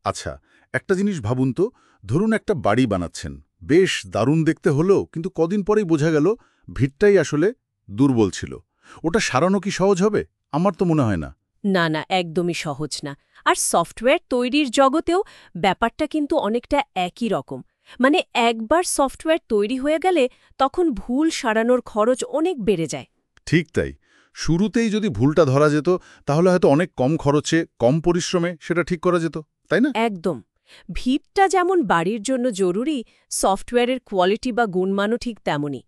আচ্ছা, একটা জিনিস ভাবুন তো, ধরুন একটা বাড়ি বানাচ্ছেন, বেশ দারুণ দেখতে হলো, কিন্তু কদিন পরেই বোঝা গেল ভিতটাই আসলে দুর্বল ছিল। ওটা সারানো কি সহজ হবে? আমার তো মনে হয় না। না না, একদমই সহজ না। আর সফটওয়্যার তৈরির জগতেও ব্যাপারটা কিন্তু অনেকটা একই রকম। মানে একবার সফটওয়্যার তৈরি হয়ে গেলে তখন ভুল সারানোর খরচ অনেক বেড়ে যায়। ঠিক তাই। শুরুতেই যদি ভুলটা ধরা যেত, তাহলে হয়তো অনেক কম খরচে, কম পরিশ্রমে সেটা ঠিক করা যেত, তাই না? একদম। ভিতটা যেমন বাড়ির জন্য জরুরি, সফটওয়্যারের কোয়ালিটি বা গুণমানও ঠিক তেমনই।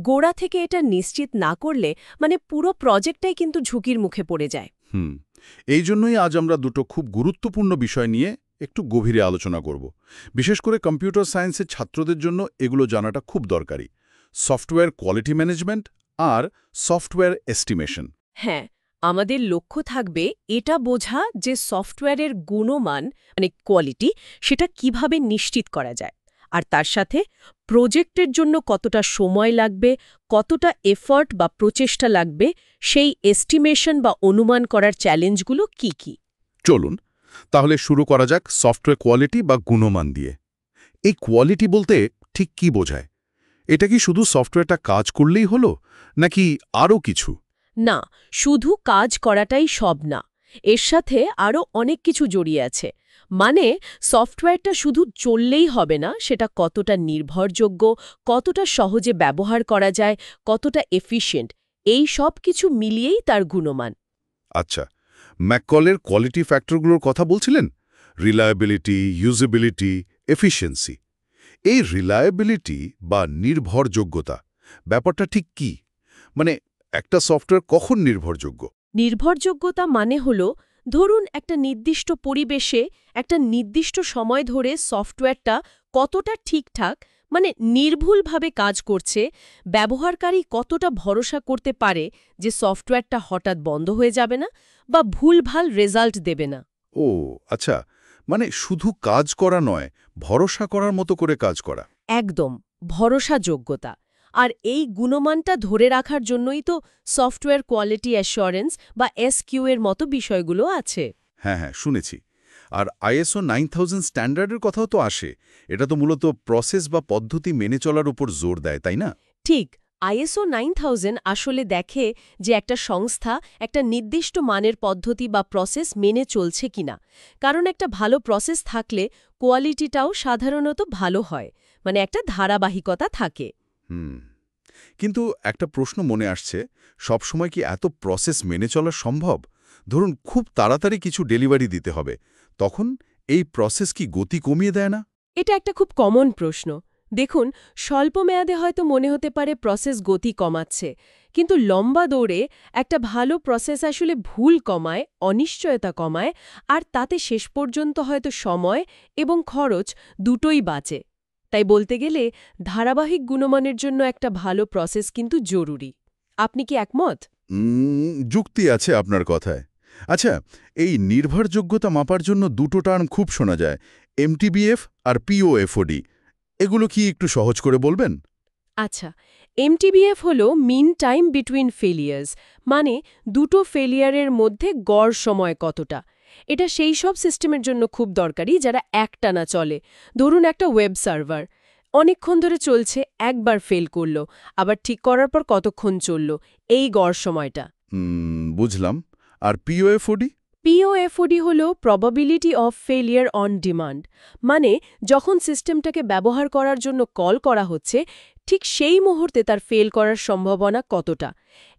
গোড়া থেকে এটা নিশ্চিত না করলে মানে পুরো প্রজেক্টটাই কিন্তু ঝুঁকির মুখে পড়ে যায়। হুম। এই জন্যই আজ আমরা দুটো খুব গুরুত্বপূর্ণ বিষয় নিয়ে একটু গভীরে আলোচনা করব। বিশেষ করে কম্পিউটার সায়েন্সের ছাত্রদের জন্য এগুলো জানাটা খুব দরকারি। সফটওয়্যার কোয়ালিটি ম্যানেজমেন্ট আর সফটওয়্যার এস্টিমেশন। হ্যাঁ, আমাদের লক্ষ্য থাকবে এটা বোঝা যে সফটওয়্যারের গুণমান মানে কোয়ালিটি সেটা কিভাবে নিশ্চিত করা যায়, আর তার সাথে প্রজেক্টের জন্য কতটা সময় লাগবে, কতটা এফর্ট বা প্রচেষ্টা লাগবে, সেই এস্টিমেশন বা অনুমান করার চ্যালেঞ্জগুলো কি কি। চলুন তাহলে শুরু করা যাক সফটওয়্যার কোয়ালিটি বা গুণমান দিয়ে। এই কোয়ালিটি বলতে ঠিক কি বোঝায়? এটা কি শুধু সফটওয়্যারটা কাজ করলেই হলো, নাকি আরও কিছু? না, শুধু কাজ করাটাই সব না। এর সাথে আরও অনেক কিছু জড়িয়ে আছে। মানে সফটওয়্যারটা শুধু চললেই হবে না, সেটা কতটা নির্ভরযোগ্য, কতটা সহজে ব্যবহার করা যায়, কতটা এফিশিয়েন্ট, এই সব কিছু মিলিয়েই তার গুণমান। আচ্ছা, ম্যাককলের কোয়ালিটি ফ্যাক্টরগুলোর কথা বলছিলেন? Reliability, usability, efficiency. এই রিলায়েবিলিটি বা নির্ভরযোগ্যতা ব্যাপারটা ঠিক কি? মানে একটা সফটওয়্যার কখন নির্ভরযোগ্য? নির্ভরযোগ্যতা মানে হল, ধরুন একটা নির্দিষ্ট পরিবেশে একটা নির্দিষ্ট সময় ধরে সফটওয়্যারটা কতটা ঠিকঠাক মানে নির্ভুলভাবে কাজ করছে, ব্যবহারকারী কতটা ভরসা করতে পারে যে সফটওয়্যারটা হঠাৎ বন্ধ হয়ে যাবে না বা ভুলভাল রেজাল্ট দেবে না। ও আচ্ছা, মানে শুধু কাজ করা নয়, ভরসা করার মতো করে কাজ করা। একদম, ভরসাযোগ্যতা। আর এই গুণমানটা ধরে রাখার জন্যই তো সফটওয়্যার কোয়ালিটি অ্যাসুরেন্স বা এসকিউ এর মতো বিষয়গুলো আছে। হ্যাঁ হ্যাঁ, শুনেছি। আর আইএসও 9000 স্ট্যান্ডার্ডের কথাও তো আসে। এটা তো মূলত প্রসেস বা পদ্ধতি মেনে চলার উপর জোর দেয়, তাই না? ঠিক, আইএসও 9000 আসলে দেখে যে একটা সংস্থা একটা নির্দিষ্ট মানের পদ্ধতি বা প্রসেস মেনে চলছে কিনা। কারণ একটা ভালো প্রসেস থাকলে কোয়ালিটিটাও সাধারণত ভালো হয়, মানে একটা ধারাবাহিকতা থাকে। হুম। কিন্তু একটা প্রশ্ন মনে আসছে, সবসময় কি এত প্রসেস মেনে চলা সম্ভব? ধরুন খুব তাড়াতাড়ি কিছু ডেলিভারি দিতে হবে, তখন এই প্রসেস কি গতি কমিয়ে দেয় না? এটা একটা খুব কমন প্রশ্ন। দেখুন, স্বল্প মেয়াদে হয়তো মনে হতে পারে প্রসেস গতি কমাচ্ছে, কিন্তু লম্বা দৌড়ে একটা ভালো প্রসেস আসলে ভুল কমায়, অনিশ্চয়তা কমায়, আর তাতে শেষ পর্যন্ত হয়তো সময় এবং খরচ দুটোই বাঁচে। তাই বলতে গেলে ধারাবাহিক গুণমানের জন্য একটা ভালো প্রসেস কিন্তু জরুরি। আপনি কি একমত? যুক্তি আছে আপনার কথায়। আচ্ছা, এই নির্ভরযোগ্যতা মাপার জন্য দুটো টার্ম খুব শোনা যায়, এমটিবিএফ আর পিওএফওডি। এগুলো কি একটু সহজ করে বলবেন? আচ্ছা, এমটিবিএফ হল মিন টাইম বিটুইন ফেলিয়ার্স, মানে দুটো ফেলিয়ারের মধ্যে গড় সময় কতটা। এটা সেই সব সিস্টেমের জন্য খুব দরকারি যারা একটানা চলে। ধরুন একটা ওয়েব সার্ভার অনেকক্ষণ ধরে চলছে, একবার ফেল করলো, আবার ঠিক করার পর কতক্ষণ চলল, এই গড় সময়টা। বুঝলাম। আর পিওএফওডি? পিওএফওডি হল probability of failure on demand, মানে যখন সিস্টেমটাকে ব্যবহার করার জন্য কল করা হচ্ছে ঠিক সেই মুহূর্তে তার ফেল করার সম্ভাবনা কতটা।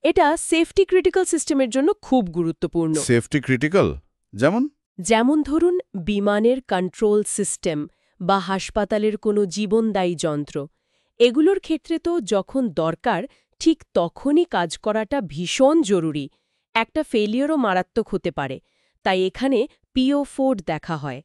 এটা সেফটি ক্রিটিক্যাল সিস্টেমের জন্য খুব গুরুত্বপূর্ণ। Safety critical? যেমন? যেমন ধরুন বিমানের কন্ট্রোল সিস্টেম বা হাসপাতালের কোনো জীবনদায়ী যন্ত্র। এগুলোর ক্ষেত্রে তো যখন দরকার ঠিক তখনই কাজ করাটা ভীষণ জরুরি। একটা ফেলিয়ারও মারাত্মক হতে পারে, তাই এখানে পিও4 দেখা হয়।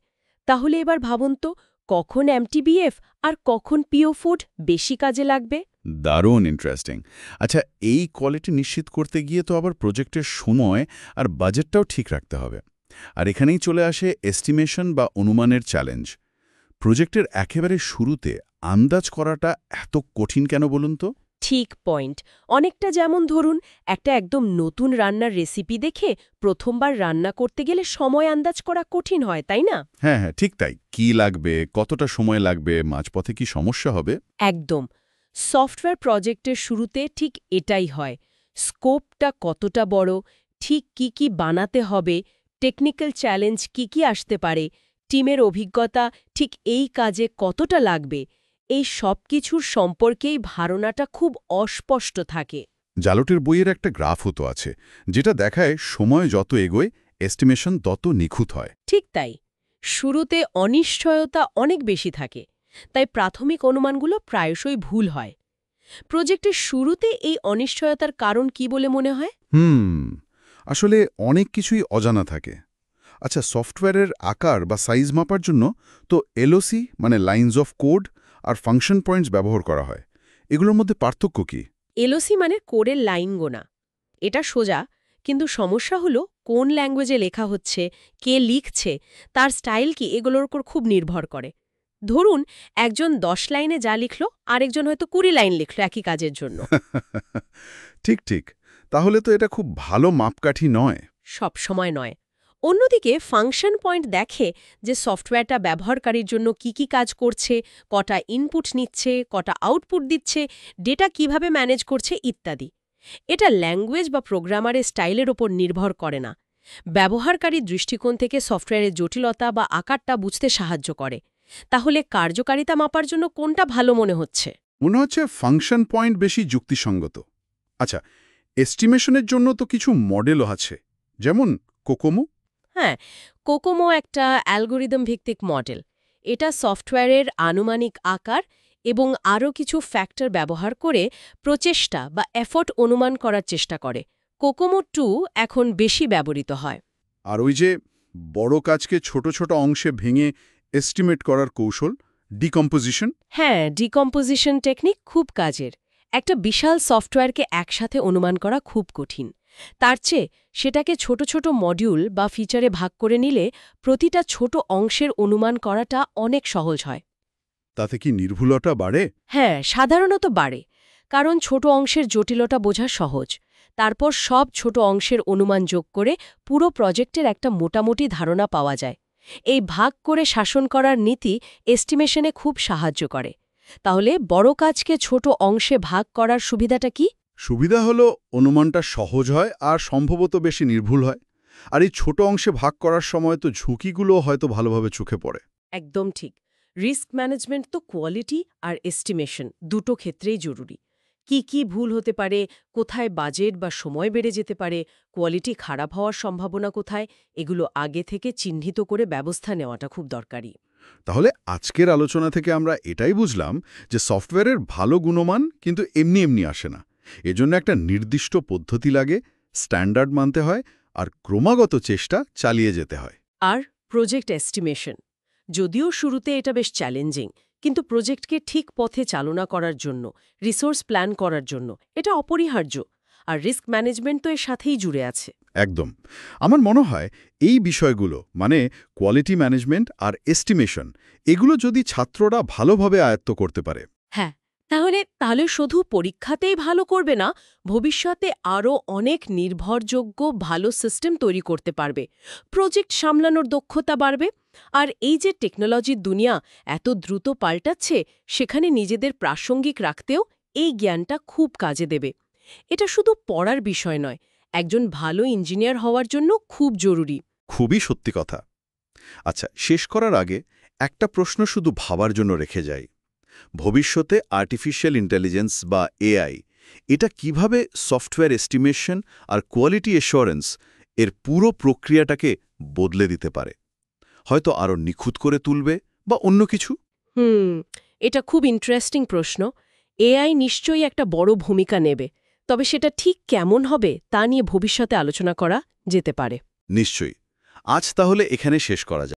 তাহলে এবার ভাবুন তো, কখন এমটিবিএফ আর কখন পিও4 বেশি কাজে লাগবে। দারুণ ইন্টারেস্টিং। আচ্ছা, এই কোয়ালিটি নিশ্চিত করতে গিয়ে তো আবার প্রজেক্টের সময় আর বাজেটটাও ঠিক রাখতে হবে। আর এখানেই চলে আসে এস্টিমেশন বা অনুমানের চ্যালেঞ্জ। প্রজেক্টের একেবারে শুরুতে আন্দাজ করাটা এত কঠিন কেন বলুন তো? ঠিক পয়েন্ট। অনেকটা যেমন ধরুন একটা একদম নতুন রান্নার রেসিপি দেখে প্রথমবার রান্না করতে গেলে সময় আন্দাজ করা কঠিন হয়, তাই না? হ্যাঁ হ্যাঁ, ঠিক তাই। কি লাগবে, কতটা সময় লাগবে, মাঝপথে কি সমস্যা হবে? একদম। সফটওয়্যার প্রজেক্টের শুরুতে ঠিক এটাই হয়। স্কোপটা কতটা বড়, ঠিক কি কি বানাতে হবে, টেকনিক্যাল চ্যালেঞ্জ কি কি আসতে পারে, টিমের অভিজ্ঞতা ঠিক এই কাজে কতটা লাগবে, এই সব কিছুর সম্পর্কেই ধারণাটা খুব অস্পষ্ট থাকে। জালোটের বইয়ের একটা গ্রাফও তো আছে, যেটা দেখায় সময় যত এগোয় এস্টিমেশন তত নিখুঁত হয়। ঠিক তাই। শুরুতে অনিশ্চয়তা অনেক বেশি থাকে, তাই প্রাথমিক অনুমানগুলো প্রায়শই ভুল হয়। প্রজেক্টের শুরুতে এই অনিশ্চয়তার কারণ কি বলে মনে হয়? আসলে অনেক কিছুই অজানা থাকে। আচ্ছা, সফটওয়্যারের আকার বা সাইজ মাপার জন্য তো এলওসি মানে লাইনস অফ কোড আর ফাংশন পয়েন্টস ব্যবহার করা হয়। এগুলোর মধ্যে পার্থক্য কি? এলওসি মানে কোডের লাইন গোনা। এটা সোজা, কিন্তু সমস্যা হলো কোন ল্যাঙ্গুয়েজে লেখা হচ্ছে, কে লিখছে, তার স্টাইল কি, এগুলোর উপর খুব নির্ভর করে। ধরুন একজন 10 লাইনে যা লিখল, আরেকজন হয়তো 20 লাইন লিখল একই কাজের জন্য। ঠিক ঠিক। তাহলে তো এটা খুব ভালো মাপকাঠি নয়। সব সময় নয়। অন্যদিকে ফাংশন পয়েন্ট দেখে যে সফটওয়্যারটা ব্যবহারকারীর জন্য কি কি কাজ করছে, কটা ইনপুট নিচ্ছে, কটা আউটপুট দিচ্ছে, ডেটা কিভাবে ম্যানেজ করছে ইত্যাদি। এটা ল্যাঙ্গুয়েজ বা প্রোগ্রামারের স্টাইলের ওপর নির্ভর করে না। ব্যবহারকারীর দৃষ্টিকোণ থেকে সফটওয়্যারের জটিলতা বা আকারটা বুঝতে সাহায্য করে। তাহলে কার্যকারিতা মাপার জন্য কোনটা ভালো মনে হচ্ছে? মনে হচ্ছে ফাংশন পয়েন্ট বেশি যুক্তিসঙ্গত। আচ্ছা, এস্টিমেশনের জন্য তো কিছু মডেলও আছে, যেমন কোকোমো। হ্যাঁ, কোকোমো একটা অ্যালগোরিদম ভিত্তিক মডেল। এটা সফটওয়্যারের আনুমানিক আকার এবং আরও কিছু ফ্যাক্টর ব্যবহার করে প্রচেষ্টা বা এফর্ট অনুমান করার চেষ্টা করে। কোকোমো 2 এখন বেশি ব্যবহৃত হয়। আর ওই যে বড় কাজকে ছোট ছোট অংশে ভেঙে এস্টিমেট করার কৌশল, ডিকম্পোজিশন। হ্যাঁ, ডিকম্পোজিশন টেকনিক খুব কাজের। একটা বিশাল সফটওয়্যারকে একসাথে অনুমান করা খুব কঠিন। তার চেয়ে সেটাকে ছোট ছোট মডিউল বা ফিচারে ভাগ করে নিলে প্রতিটা ছোট অংশের অনুমান করাটা অনেক সহজ হয়। তাতে কি নির্ভুলতা বাড়ে? হ্যাঁ, সাধারণত বাড়ে। কারণ ছোট অংশের জটিলতা বোঝা সহজ। তারপর সব ছোট অংশের অনুমান যোগ করে পুরো প্রজেক্টের একটা মোটামুটি ধারণা পাওয়া যায়। এই ভাগ করে শাসন করার নীতি এস্টিমেশনে খুব সাহায্য করে। তাহলে বড় কাজকে ছোট অংশে ভাগ করার সুবিধাটা কি? সুবিধা হলো অনুমানটা সহজ হয় আর সম্ভবত বেশি নির্ভুল হয়। আর এই ছোট অংশে ভাগ করার সময় তো ঝুঁকিগুলো হয়তো ভালোভাবে চোখে পড়ে। একদম ঠিক। রিস্ক ম্যানেজমেন্ট তো কোয়ালিটি আর এস্টিমেশন দুটো ক্ষেত্রেই জরুরি। কি কি ভুল হতে পারে, কোথায় বাজেট বা সময় বেড়ে যেতে পারে, কোয়ালিটি খারাপ হওয়ার সম্ভাবনা কোথায়, এগুলো আগে থেকে চিহ্নিত করে ব্যবস্থা নেওয়াটা খুব দরকারি। তাহলে আজকের আলোচনা থেকে আমরা এটাই বুঝলাম যে সফটওয়্যারের ভালো গুণমান কিন্তু এমনি এমনি আসে না। এজন্য একটা নির্দিষ্ট পদ্ধতি লাগে, স্ট্যান্ডার্ড মানতে হয় আর ক্রমাগত চেষ্টা চালিয়ে যেতে হয়। আর প্রজেক্ট এস্টিমেশন, যদিও শুরুতে এটা বেশ চ্যালেঞ্জিং, কিন্তু প্রজেক্টকে ঠিক পথে চালনা করার জন্য, রিসোর্স প্ল্যান করার জন্য এটা অপরিহার্য। আর রিস্ক ম্যানেজমেন্ট তো এর সাথেই জুড়ে আছে। একদম। আমার মনে হয় এই বিষয়গুলো মানে কোয়ালিটি ম্যানেজমেন্ট আর এস্টিমেশন, এগুলো যদি ছাত্ররা ভালোভাবে আয়ত্ত করতে পারে। হ্যাঁ, তাহলে শুধু পরীক্ষাতেই ভালো করবে না, ভবিষ্যতে আরও অনেক নির্ভরযোগ্য ভালো সিস্টেম তৈরি করতে পারবে। প্রজেক্ট সামলানোর দক্ষতা বাড়বে। আর এই যে টেকনোলজির দুনিয়া এত দ্রুত পাল্টাচ্ছে, সেখানে নিজেদের প্রাসঙ্গিক রাখতেও এই জ্ঞানটা খুব কাজে দেবে। এটা শুধু পড়ার বিষয় নয়, একজন ভালো ইঞ্জিনিয়ার হওয়ার জন্য খুব জরুরি। খুবই সত্যি কথা। আচ্ছা, শেষ করার আগে একটা প্রশ্ন শুধু ভাবার জন্য রেখে যাই। ভবিষ্যতে আর্টিফিশিয়াল ইন্টেলিজেন্স বা এআই এটা কিভাবে সফটওয়্যার এস্টিমেশন আর কোয়ালিটি অ্যাসুরেন্স এর পুরো প্রক্রিয়াটাকে বদলে দিতে পারে? হয়তো আরও নিখুঁত করে তুলবে বা অন্য কিছু? এটা খুব ইন্টারেস্টিং প্রশ্ন। এআই নিশ্চয়ই একটা বড় ভূমিকা নেবে, তবে সেটা ঠিক কেমন হবে তা নিয়ে ভবিষ্যতে আলোচনা করা যেতে পারে। নিশ্চয়ই। আজ তাহলে এখানে শেষ করা যাক।